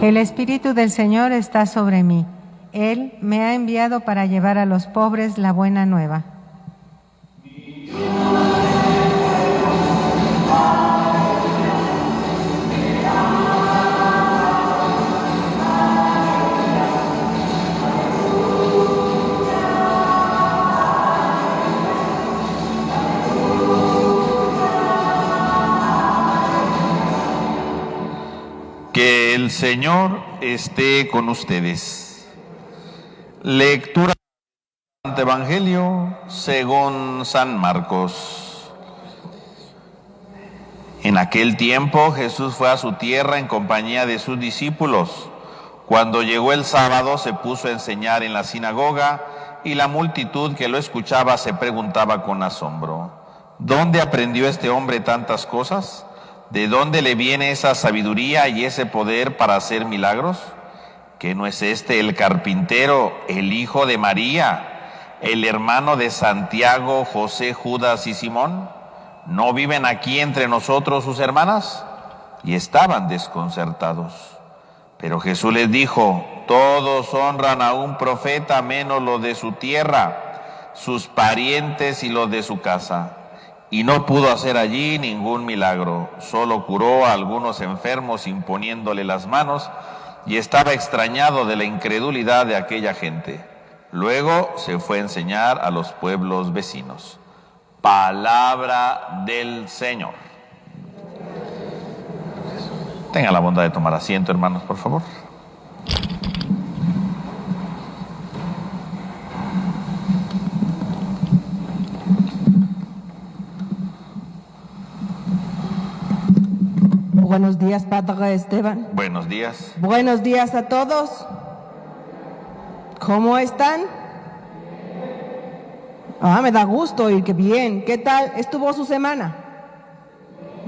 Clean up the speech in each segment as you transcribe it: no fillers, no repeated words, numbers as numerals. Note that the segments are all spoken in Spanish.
El Espíritu del Señor está sobre mí. Él me ha enviado para llevar a los pobres la buena nueva. Que el Señor esté con ustedes. Lectura del Evangelio según San Marcos. En aquel tiempo Jesús fue a su tierra en compañía de sus discípulos. Cuando llegó el sábado se puso a enseñar en la sinagoga y la multitud que lo escuchaba se preguntaba con asombro: ¿dónde aprendió este hombre tantas cosas? ¿De dónde le viene esa sabiduría y ese poder para hacer milagros? ¿Que no es este el carpintero, el hijo de María, el hermano de Santiago, José, Judas y Simón? ¿No viven aquí entre nosotros sus hermanas? Y estaban desconcertados. Pero Jesús les dijo: todos honran a un profeta menos los de su tierra, sus parientes y los de su casa. Y no pudo hacer allí ningún milagro, solo curó a algunos enfermos imponiéndole las manos, y estaba extrañado de la incredulidad de aquella gente. Luego se fue a enseñar a los pueblos vecinos. Palabra del Señor. Tengan la bondad de tomar asiento, hermanos, por favor. Buenos días, Padre Esteban. Buenos días. Buenos días a todos. ¿Cómo están? Me da gusto oír que bien. ¿Qué tal estuvo su semana?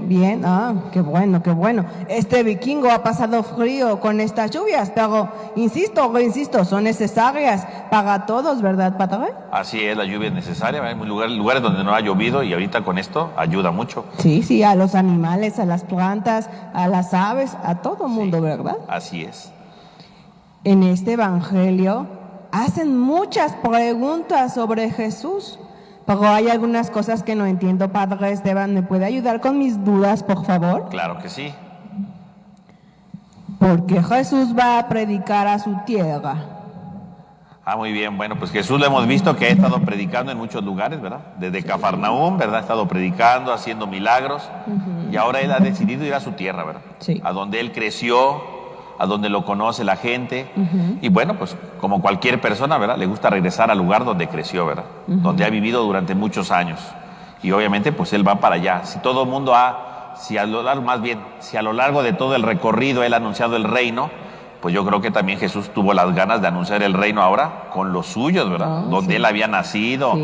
Bien, qué bueno, qué bueno. Este vikingo ha pasado frío con estas lluvias, pero insisto, son necesarias para todos, ¿verdad, Padre? Así es, la lluvia es necesaria. Hay lugares donde no ha llovido y ahorita con esto ayuda mucho. Sí, a los animales, a las plantas, a las aves, a todo mundo, ¿verdad? Así es. En este evangelio hacen muchas preguntas sobre Jesús, pero hay algunas cosas que no entiendo. Padre Esteban, ¿me puede ayudar con mis dudas, por favor? Claro que sí. ¿Por qué Jesús va a predicar a su tierra? Muy bien. Bueno, pues Jesús lo hemos visto que ha estado predicando en muchos lugares, ¿verdad? Desde Cafarnaúm, ¿verdad? Ha estado predicando, haciendo milagros. Y ahora Él ha decidido ir a su tierra, ¿verdad? Sí. A donde Él creció, a donde lo conoce la gente. Y bueno, pues como cualquier persona, ¿verdad? Le gusta regresar al lugar donde creció, ¿verdad? Donde ha vivido durante muchos años. Y obviamente, pues Él va para allá. Si todo el mundo si a lo largo de todo el recorrido Él ha anunciado el reino, pues yo creo que también Jesús tuvo las ganas de anunciar el reino ahora con los suyos, ¿verdad? Donde Él había nacido,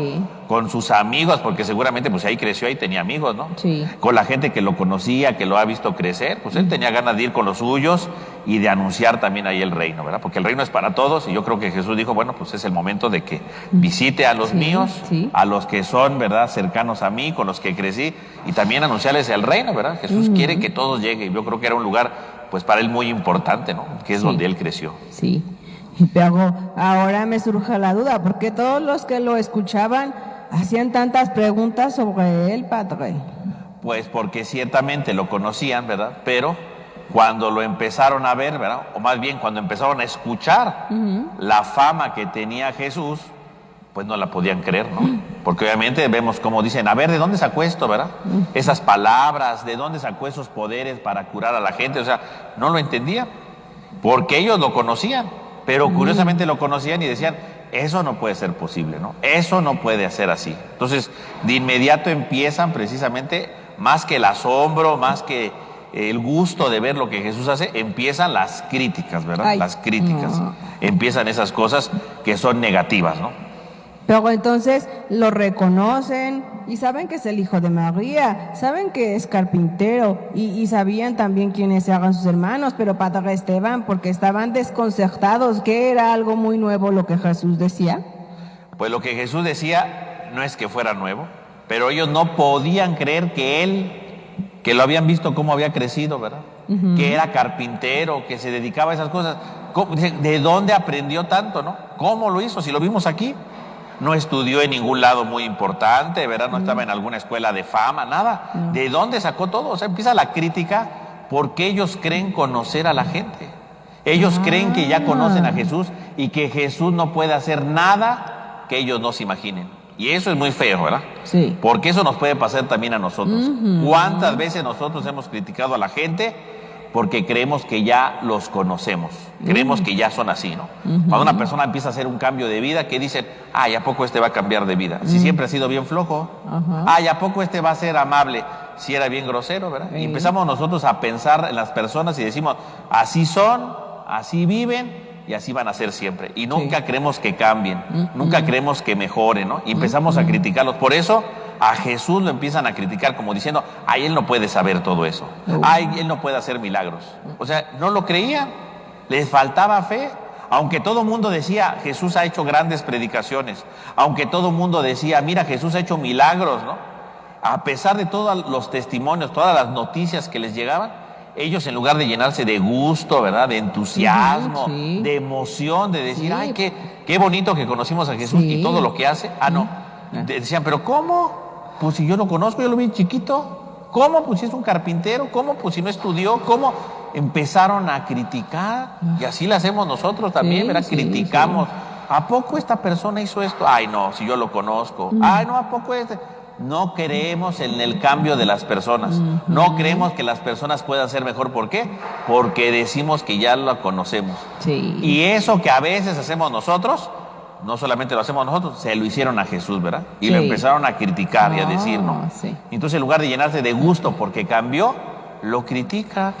con sus amigos, porque seguramente pues ahí creció, ahí tenía amigos, ¿no? Sí. Con la gente que lo conocía, que lo ha visto crecer, pues Él tenía ganas de ir con los suyos y de anunciar también ahí el reino, ¿verdad? Porque el reino es para todos y yo creo que Jesús dijo, bueno, pues es el momento de que visite a los míos, a los que son, ¿verdad? Cercanos a mí, con los que crecí, y también anunciarles el reino, ¿verdad? Jesús quiere que todos lleguen. Yo creo que era un lugar pues para Él muy importante, ¿no? Que es donde Él creció. Sí, pero ahora me surge la duda, ¿por qué todos los que lo escuchaban hacían tantas preguntas sobre Él, Padre? Pues porque ciertamente lo conocían, ¿verdad? Pero cuando lo empezaron a ver, ¿verdad? O más bien cuando empezaron a escuchar la fama que tenía Jesús, pues no la podían creer, ¿no? Porque obviamente vemos como dicen, a ver, ¿de dónde sacó esto, verdad? Esas palabras, ¿de dónde sacó esos poderes para curar a la gente? O sea, no lo entendían, porque ellos lo conocían, pero curiosamente lo conocían y decían, eso no puede ser posible, ¿no? Eso no puede ser así. Entonces, de inmediato empiezan precisamente, más que el asombro, más que el gusto de ver lo que Jesús hace, empiezan las críticas, ¿verdad? Las críticas. Empiezan esas cosas que son negativas, ¿no? Pero entonces lo reconocen y saben que es el hijo de María, saben que es carpintero y sabían también quiénes eran sus hermanos, pero Padre Esteban, porque estaban desconcertados, que era algo muy nuevo lo que Jesús decía. Pues lo que Jesús decía no es que fuera nuevo, pero ellos no podían creer que lo habían visto cómo había crecido, ¿verdad? que era carpintero, que se dedicaba a esas cosas. ¿De dónde aprendió tanto, no? ¿Cómo lo hizo? Si lo vimos aquí. No estudió en ningún lado muy importante, ¿verdad? No estaba en alguna escuela de fama, nada. ¿De dónde sacó todo? O sea, empieza la crítica porque ellos creen conocer a la gente. Ellos creen que ya conocen a Jesús y que Jesús no puede hacer nada que ellos no se imaginen. Y eso es muy feo, ¿verdad? Sí. Porque eso nos puede pasar también a nosotros. ¿Cuántas veces nosotros hemos criticado a la gente porque creemos que ya los conocemos? Creemos que ya son así, ¿no? Cuando una persona empieza a hacer un cambio de vida, que dicen, ay, ¿a poco este va a cambiar de vida? Si siempre ha sido bien flojo. Ay, ¿a poco este va a ser amable? Si era bien grosero, ¿verdad? Y empezamos nosotros a pensar en las personas y decimos, así son, así viven y así van a ser siempre. Y nunca creemos que cambien, nunca creemos que mejoren, ¿no? Y empezamos a criticarlos. Por eso a Jesús lo empiezan a criticar como diciendo, ay, él no puede saber todo eso. Ay, él no puede hacer milagros. O sea, no lo creían, les faltaba fe. Aunque todo el mundo decía, Jesús ha hecho grandes predicaciones. Aunque todo el mundo decía, mira, Jesús ha hecho milagros, ¿no? A pesar de todos los testimonios, todas las noticias que les llegaban, ellos en lugar de llenarse de gusto, ¿verdad? De entusiasmo, de emoción, de decir, ay, qué bonito que conocimos a Jesús y todo lo que hace. No. Decían, pero ¿cómo? Pues si yo lo conozco, yo lo vi chiquito. ¿Cómo? Pues si es un carpintero. ¿Cómo? Pues si no estudió. ¿Cómo? Empezaron a criticar. Y así lo hacemos nosotros también, ¿verdad? Criticamos. ¿A poco esta persona hizo esto? Ay, no, si yo lo conozco. Ay, no, ¿a poco este? No creemos en el cambio de las personas. No creemos que las personas puedan ser mejor. ¿Por qué? Porque decimos que ya lo conocemos. Y eso que a veces hacemos nosotros, no solamente lo hacemos nosotros, se lo hicieron a Jesús, ¿verdad? Y lo empezaron a criticar y a decir, ¿no? Entonces, en lugar de llenarse de gusto porque cambió, lo critica.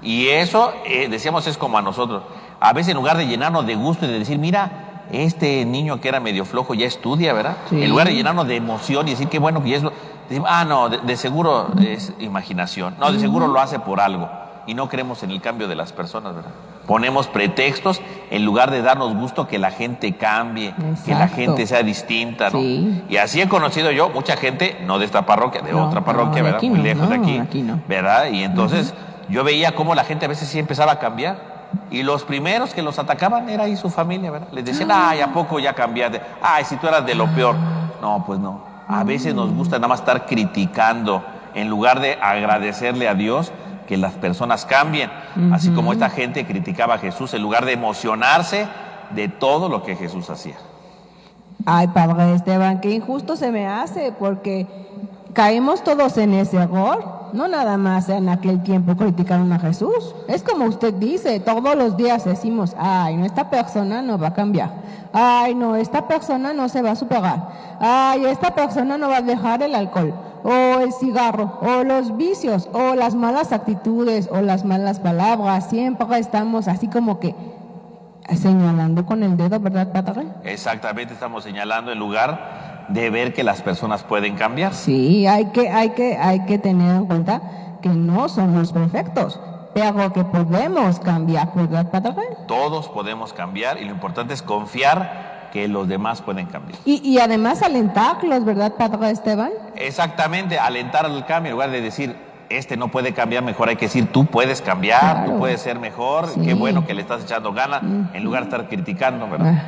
Y eso, decíamos, es como a nosotros. A veces, en lugar de llenarnos de gusto y de decir, mira, este niño que era medio flojo ya estudia, ¿verdad? En lugar de llenarnos de emoción y decir qué bueno que ya es lo... Decimos, no, de seguro es imaginación. No, de seguro lo hace por algo. Y no creemos en el cambio de las personas, ¿verdad? Ponemos pretextos en lugar de darnos gusto que la gente cambie, que la gente sea distinta, ¿no? Y así he conocido yo mucha gente, no de esta parroquia, de otra parroquia, ¿verdad? Muy lejos de aquí, ¿verdad? Y entonces yo veía cómo la gente a veces sí empezaba a cambiar. Y los primeros que los atacaban era ahí su familia, ¿verdad? Les decían, ay, ¿a poco ya cambiaste? Ay, si tú eras de lo peor. No, pues no. A veces nos gusta nada más estar criticando en lugar de agradecerle a Dios que las personas cambien. Así como esta gente criticaba a Jesús en lugar de emocionarse de todo lo que Jesús hacía. Ay, Padre Esteban, qué injusto se me hace, porque caemos todos en ese error. No nada más en aquel tiempo criticaron a Jesús. Es como usted dice, todos los días decimos, ay, no, esta persona no va a cambiar. Ay, no, esta persona no se va a superar. Ay, esta persona no va a dejar el alcohol, o el cigarro, o los vicios, o las malas actitudes, o las malas palabras. Siempre estamos así como que señalando con el dedo, ¿verdad, Padre? Exactamente, estamos señalando en lugar de ver que las personas pueden cambiar. Sí, hay que tener en cuenta que no somos perfectos, pero que podemos cambiar, ¿verdad, Padre? Todos podemos cambiar y lo importante es confiar que los demás pueden cambiar. Y además alentarlos, ¿verdad, Padre Esteban? Exactamente, alentar al cambio, en lugar de decir, este no puede cambiar, mejor hay que decir, tú puedes cambiar, tú puedes ser mejor, qué bueno que le estás echando ganas, en lugar de estar criticando, ¿verdad?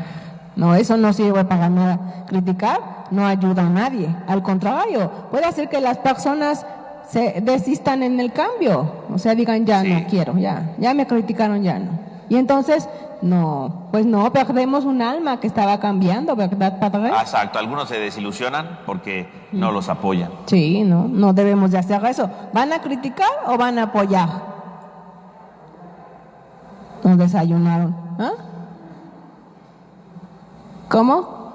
No, eso no sirve para nada. Criticar no ayuda a nadie. Al contrario, puede hacer que las personas se desistan en el cambio. O sea, digan, ya no quiero, ya me criticaron, ya no. Y entonces, no, pues no, perdemos un alma que estaba cambiando, ¿verdad, Padre? Exacto, algunos se desilusionan porque no los apoyan. Sí, no debemos de hacer eso. ¿Van a criticar o van a apoyar? Nos desayunaron, ¿ah? ¿Cómo?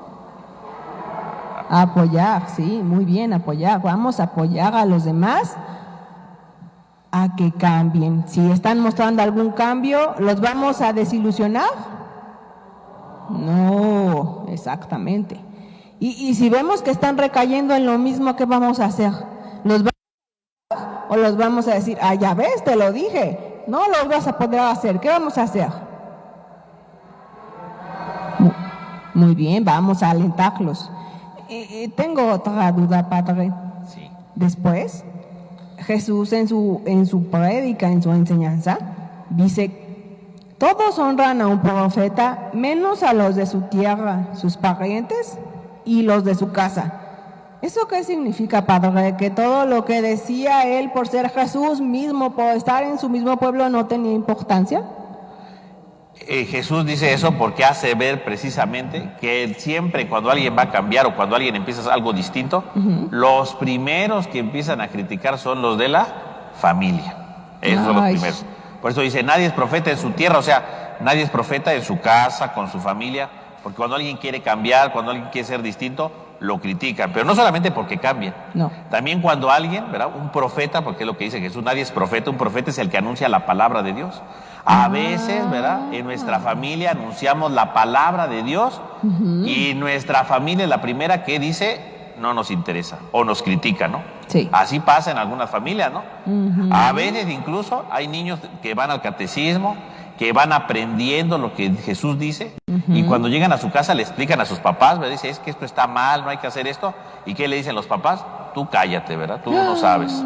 Apoyar, sí, muy bien, apoyar. Vamos a apoyar a los demás a que cambien. Si están mostrando algún cambio, ¿los vamos a desilusionar? No, exactamente. Y si vemos que están recayendo en lo mismo, ¿qué vamos a hacer? ¿Los vamos a apoyar o los vamos a decir, ah, ya ves, te lo dije, no lo vas a poder hacer? ¿Qué vamos a hacer? Muy bien, vamos a alentarlos. Tengo otra duda, Padre. Sí. Después, Jesús en su prédica, en su enseñanza, dice, todos honran a un profeta, menos a los de su tierra, sus parientes y los de su casa. ¿Eso qué significa, Padre? ¿Que todo lo que decía él por ser Jesús mismo, por estar en su mismo pueblo, no tenía importancia? Jesús dice eso porque hace ver precisamente que siempre cuando alguien va a cambiar o cuando alguien empieza a hacer algo distinto, los primeros que empiezan a criticar son los de la familia. Esos son los primeros. Por eso dice, nadie es profeta en su tierra, o sea, nadie es profeta en su casa, con su familia, porque cuando alguien quiere cambiar, cuando alguien quiere ser distinto, lo critican, pero no solamente porque cambien. No. También cuando alguien, ¿verdad? Un profeta, porque es lo que dice Jesús, nadie es profeta, un profeta es el que anuncia la palabra de Dios. A veces, ¿verdad? En nuestra familia anunciamos la palabra de Dios y nuestra familia es la primera que dice, no nos interesa o nos critica, ¿no? Sí. Así pasa en algunas familias, ¿no? A veces incluso hay niños que van al catecismo, que van aprendiendo lo que Jesús dice y cuando llegan a su casa le explican a sus papás, ¿verdad? Dice, es que esto está mal, no hay que hacer esto. ¿Y qué le dicen los papás? Tú cállate, ¿verdad? Tú no sabes.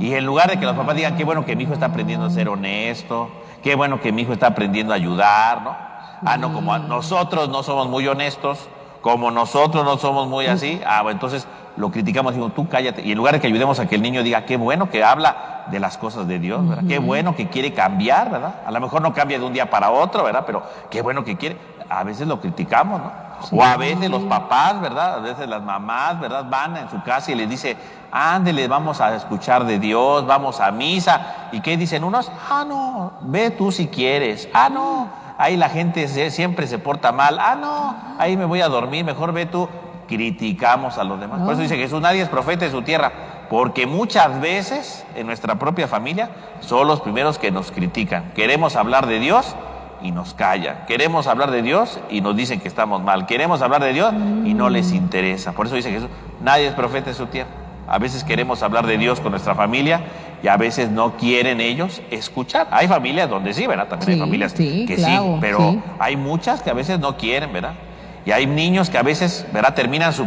Y en lugar de que los papás digan, qué bueno que mi hijo está aprendiendo a ser honesto, qué bueno que mi hijo está aprendiendo a ayudar, ¿no? Ah, no, como nosotros no somos muy honestos, como nosotros no somos muy así, bueno, entonces lo criticamos y digo, tú cállate. Y en lugar de que ayudemos a que el niño diga, qué bueno que habla de las cosas de Dios, ¿verdad? Qué bueno que quiere cambiar, ¿verdad? A lo mejor no cambia de un día para otro, ¿verdad? Pero qué bueno que quiere. A veces lo criticamos, ¿no? Sí. O a veces los papás, ¿verdad? A veces las mamás, ¿verdad? Van en su casa y les dice, ándele, vamos a escuchar de Dios, vamos a misa. ¿Y qué dicen unos? No, ve tú si quieres. No, ahí la gente siempre se porta mal. No, ahí me voy a dormir, mejor ve tú. Criticamos a los demás. Por eso dice Jesús, nadie es profeta en su tierra, porque muchas veces en nuestra propia familia son los primeros que nos critican. Queremos hablar de Dios y nos callan. Queremos hablar de Dios y nos dicen que estamos mal. Queremos hablar de Dios y no les interesa. Por eso dice Jesús, nadie es profeta en su tierra. A veces queremos hablar de Dios con nuestra familia y a veces no quieren ellos escuchar. Hay familias donde sí, ¿verdad? También hay familias que claro, sí, pero hay muchas que a veces no quieren, ¿verdad? Y hay niños que a veces, ¿verdad? Terminan su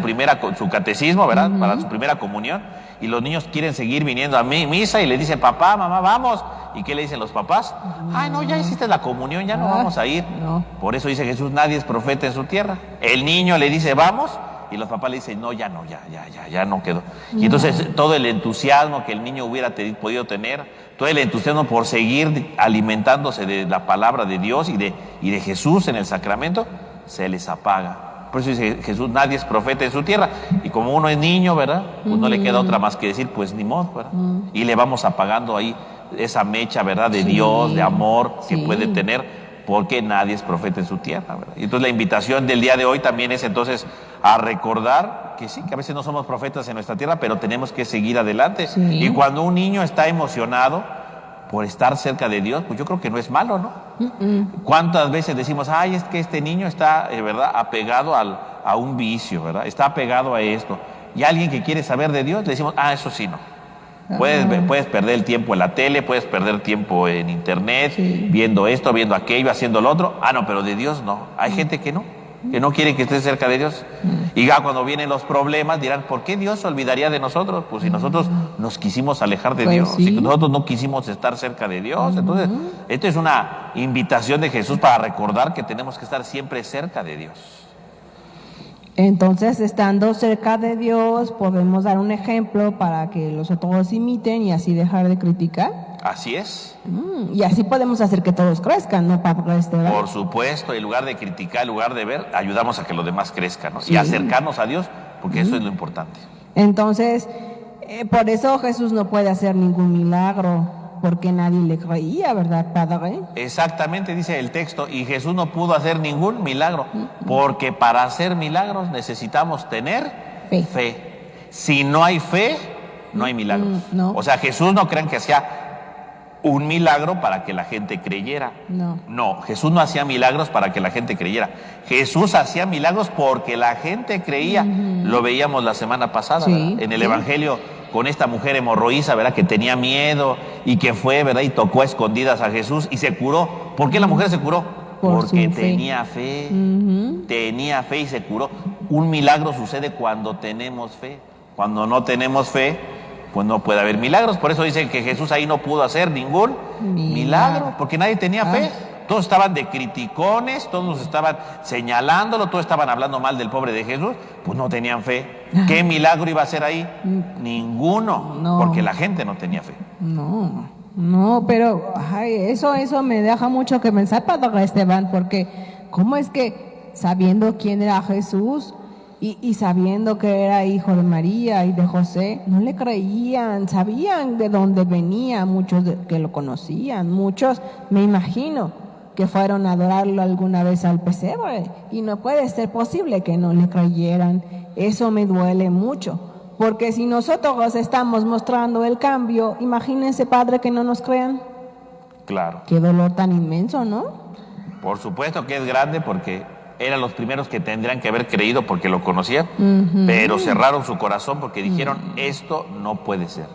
catecismo, ¿verdad? Para su primera comunión. Y los niños quieren seguir viniendo a misa y le dicen, papá, mamá, vamos. ¿Y qué le dicen los papás? No, ya hiciste la comunión, ya no vamos a ir. No. Por eso dice Jesús, nadie es profeta en su tierra. El niño le dice, vamos. Y los papás le dicen, no, ya no, ya no quedó. Y entonces todo el entusiasmo que el niño hubiera podido tener, todo el entusiasmo por seguir alimentándose de la palabra de Dios y de Jesús en el sacramento, se les apaga. Por eso dice Jesús, nadie es profeta en su tierra. Y como uno es niño, ¿verdad? Pues no le queda otra más que decir, pues ni modo, ¿verdad? Y le vamos apagando ahí esa mecha, ¿verdad? De Dios, de amor que puede tener, porque nadie es profeta en su tierra, ¿verdad? Y entonces la invitación del día de hoy también es entonces a recordar que sí, que a veces no somos profetas en nuestra tierra, pero tenemos que seguir adelante. Y cuando un niño está emocionado por estar cerca de Dios, pues yo creo que no es malo, ¿no? ¿Cuántas veces decimos, es que este niño está, ¿verdad?, apegado a un vicio, ¿verdad? Está apegado a esto. Y alguien que quiere saber de Dios, le decimos, eso sí, no. Puedes perder el tiempo en la tele, puedes perder tiempo en internet, viendo esto, viendo aquello, haciendo lo otro. No, pero de Dios no. Hay gente que no quiere que esté cerca de Dios. Y ya cuando vienen los problemas dirán, ¿por qué Dios se olvidaría de nosotros? Pues si nosotros nos quisimos alejar de Dios, si nosotros no quisimos estar cerca de Dios. Entonces, esto es una invitación de Jesús para recordar que tenemos que estar siempre cerca de Dios. Entonces, estando cerca de Dios, podemos dar un ejemplo para que los otros imiten y así dejar de criticar. Así es. Y así podemos hacer que todos crezcan, ¿no, Padre Esteban? Por supuesto, en lugar de criticar, en lugar de ver, ayudamos a que los demás crezcan, ¿no? Y acercarnos a Dios, porque eso es lo importante. Entonces, por eso Jesús no puede hacer ningún milagro, porque nadie le creía, ¿verdad, Padre? Exactamente, dice el texto, y Jesús no pudo hacer ningún milagro, porque para hacer milagros necesitamos tener fe. Si no hay fe, no hay milagros. O sea, Jesús no crean que hacía un milagro para que la gente creyera. No, Jesús no hacía milagros para que la gente creyera. Jesús hacía milagros porque la gente creía. Lo veíamos la semana pasada, en el Evangelio, con esta mujer hemorroísa, ¿verdad? Que tenía miedo y que fue, ¿verdad? Y tocó a escondidas a Jesús y se curó. ¿Por qué la mujer se curó? Porque tenía fe. Tenía fe y se curó. Un milagro sucede cuando tenemos fe. Cuando no tenemos fe, pues no puede haber milagros. Por eso dicen que Jesús ahí no pudo hacer ningún milagro, porque nadie tenía fe. Todos estaban de criticones, todos estaban señalándolo, todos estaban hablando mal del pobre de Jesús, pues no tenían fe. ¿Qué milagro iba a hacer ahí? Ninguno, porque la gente no tenía fe. No, pero eso me deja mucho que pensar, Padre Esteban, porque ¿cómo es que sabiendo quién era Jesús y sabiendo que era hijo de María y de José, no le creían? Sabían de dónde venía, muchos que lo conocían, muchos, me imagino, que fueron a adorarlo alguna vez al pesebre, y no puede ser posible que no le creyeran. Eso me duele mucho, porque si nosotros estamos mostrando el cambio, imagínense, Padre, que no nos crean. Claro. Qué dolor tan inmenso, ¿no? Por supuesto que es grande, porque eran los primeros que tendrían que haber creído porque lo conocían, pero cerraron su corazón porque dijeron, esto no puede ser.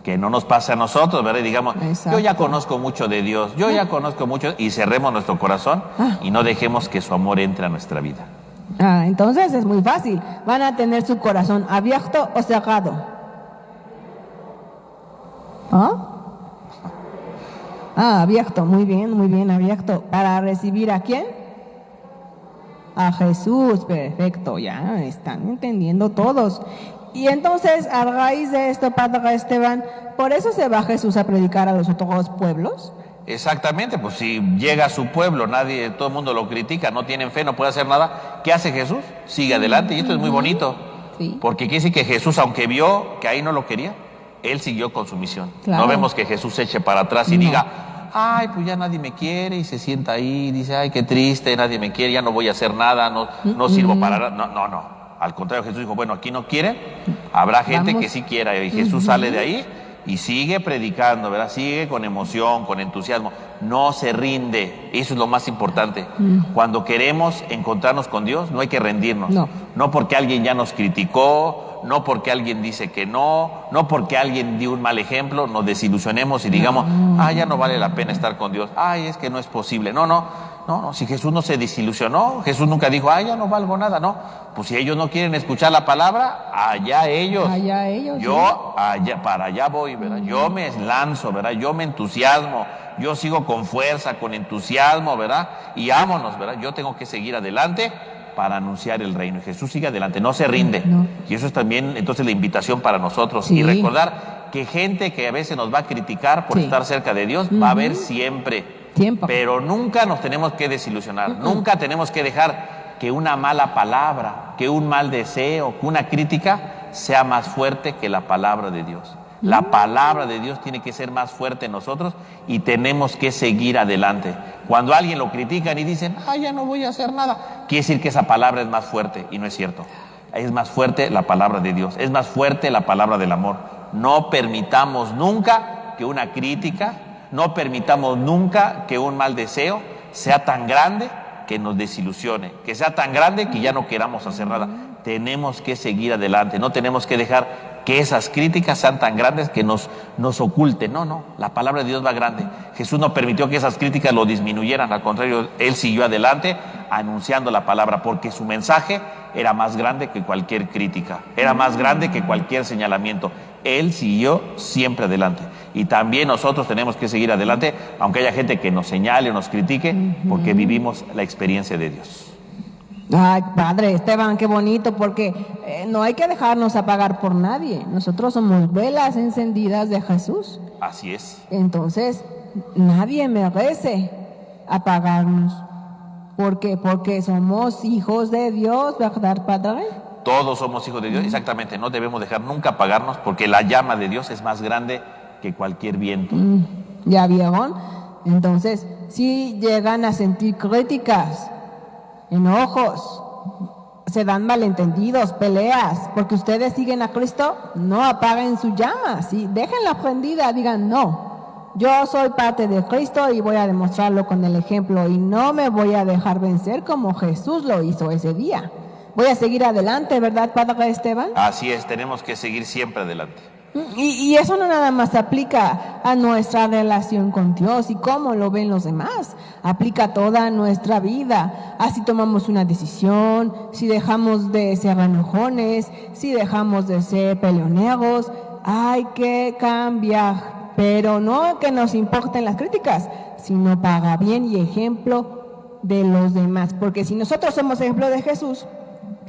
Que no nos pase a nosotros, ¿verdad? Y digamos, yo ya conozco mucho de Dios, yo ya conozco mucho, y cerremos nuestro corazón y no dejemos que su amor entre a nuestra vida. Entonces es muy fácil. Van a tener su corazón abierto o cerrado. Abierto, muy bien, abierto. ¿Para recibir a quién? A Jesús, perfecto, ya están entendiendo todos. Y entonces, a raíz de esto, Padre Esteban, ¿por eso se va Jesús a predicar a los otros pueblos? Exactamente, pues si llega a su pueblo, todo el mundo lo critica, no tienen fe, no puede hacer nada, ¿qué hace Jesús? Sigue adelante, y esto es muy bonito, porque quiere decir que Jesús, aunque vio que ahí no lo quería, él siguió con su misión. Claro. No vemos que Jesús se eche para atrás y diga, ay, pues ya nadie me quiere, y se sienta ahí y dice, ay, qué triste, nadie me quiere, ya no voy a hacer nada, no sirvo para nada. No. Al contrario, Jesús dijo, bueno, aquí no quieren, habrá gente que sí quiera. Y Jesús sale de ahí y sigue predicando, ¿verdad? Sigue con emoción, con entusiasmo. No se rinde. Eso es lo más importante. Cuando queremos encontrarnos con Dios, no hay que rendirnos. No porque alguien ya nos criticó, no porque alguien dice que no porque alguien dio un mal ejemplo, nos desilusionemos y digamos, ya no vale la pena estar con Dios. Es que no es posible. No, si Jesús no se desilusionó, Jesús nunca dijo, ya no valgo nada, no. Pues si ellos no quieren escuchar la palabra, allá ellos. Yo para allá voy, ¿verdad? Yo me lanzo, ¿verdad? Yo me entusiasmo, yo sigo con fuerza, con entusiasmo, ¿verdad? Y vámonos, ¿verdad? Yo tengo que seguir adelante para anunciar el reino. Y Jesús sigue adelante, no se rinde. Y eso es también, entonces, la invitación para nosotros. Y recordar que gente que a veces nos va a criticar por estar cerca de Dios, va a haber siempre. Pero nunca nos tenemos que desilusionar, nunca tenemos que dejar que una mala palabra, que un mal deseo, que una crítica sea más fuerte que la palabra de Dios. La palabra de Dios tiene que ser más fuerte en nosotros y tenemos que seguir adelante. Cuando a alguien lo critican y dicen, ya no voy a hacer nada, quiere decir que esa palabra es más fuerte, y no es cierto. Es más fuerte la palabra de Dios, es más fuerte la palabra del amor. No permitamos nunca que una crítica, no permitamos nunca que un mal deseo sea tan grande que nos desilusione, que sea tan grande que ya no queramos hacer nada. Tenemos que seguir adelante, no tenemos que dejar que esas críticas sean tan grandes que nos oculten. No, la palabra de Dios va grande. Jesús no permitió que esas críticas lo disminuyeran, al contrario, Él siguió adelante anunciando la palabra, porque su mensaje era más grande que cualquier crítica, era más grande que cualquier señalamiento. Él siguió siempre adelante. Y también nosotros tenemos que seguir adelante, aunque haya gente que nos señale o nos critique, porque vivimos la experiencia de Dios. Padre Esteban, qué bonito, porque no hay que dejarnos apagar por nadie. Nosotros somos velas encendidas de Jesús. Así es. Entonces, nadie merece apagarnos. ¿Por qué? Porque somos hijos de Dios, ¿verdad, Padre? Todos somos hijos de Dios, exactamente. No debemos dejar nunca apagarnos, porque la llama de Dios es más grande que cualquier viento. ¿Ya vieron? Entonces, si llegan a sentir críticas, enojos, se dan malentendidos, peleas, porque ustedes siguen a Cristo, no apaguen su llama, ¿sí? Déjenla prendida, digan, no, yo soy parte de Cristo y voy a demostrarlo con el ejemplo, y no me voy a dejar vencer como Jesús lo hizo ese día. Voy a seguir adelante, ¿verdad, Padre Esteban? Así es, tenemos que seguir siempre adelante. Y eso no nada más aplica a nuestra relación con Dios y cómo lo ven los demás, aplica a toda nuestra vida. Así tomamos una decisión, si dejamos de ser enojones, si dejamos de ser peleoneros, hay que cambiar, pero no que nos importen las críticas, sino para bien y ejemplo de los demás, porque si nosotros somos ejemplo de Jesús,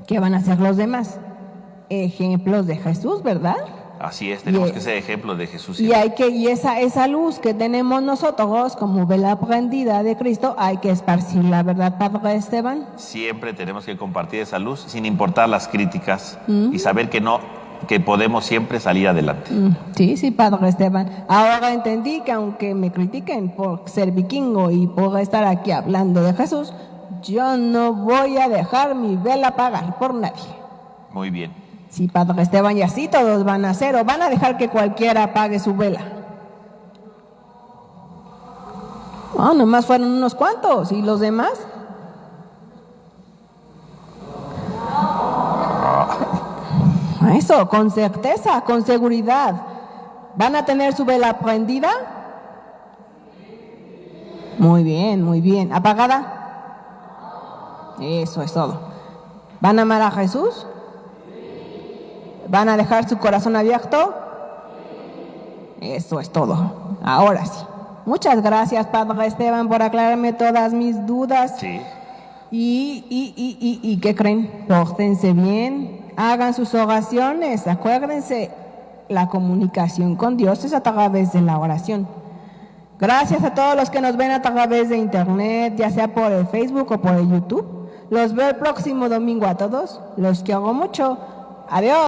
¿qué van a hacer los demás? Ejemplos de Jesús, ¿verdad? Así es, tenemos que ser ejemplos de Jesús. Y esa luz que tenemos nosotros como vela prendida de Cristo, hay que esparcirla, ¿verdad, Padre Esteban? Siempre tenemos que compartir esa luz sin importar las críticas y saber que podemos siempre salir adelante. Sí, Padre Esteban. Ahora entendí que aunque me critiquen por ser vikingo y por estar aquí hablando de Jesús, yo no voy a dejar mi vela apagar por nadie. Muy bien. Sí, Padre Esteban, y así todos van a hacer, o van a dejar que cualquiera apague su vela. Nomás fueron unos cuantos, ¿y los demás? Eso, con certeza, con seguridad. ¿Van a tener su vela prendida? Muy bien, muy bien. ¿Apagada? Eso es todo. ¿Van a amar a Jesús? ¿Van a dejar su corazón abierto? Eso es todo. Ahora sí. Muchas gracias, Padre Esteban, por aclararme todas mis dudas. Sí. ¿Y qué creen? Pórtense bien, hagan sus oraciones. Acuérdense, la comunicación con Dios es a través de la oración. Gracias a todos los que nos ven a través de internet, ya sea por el Facebook o por el YouTube. Los veo el próximo domingo a todos. Los quiero mucho. Adiós.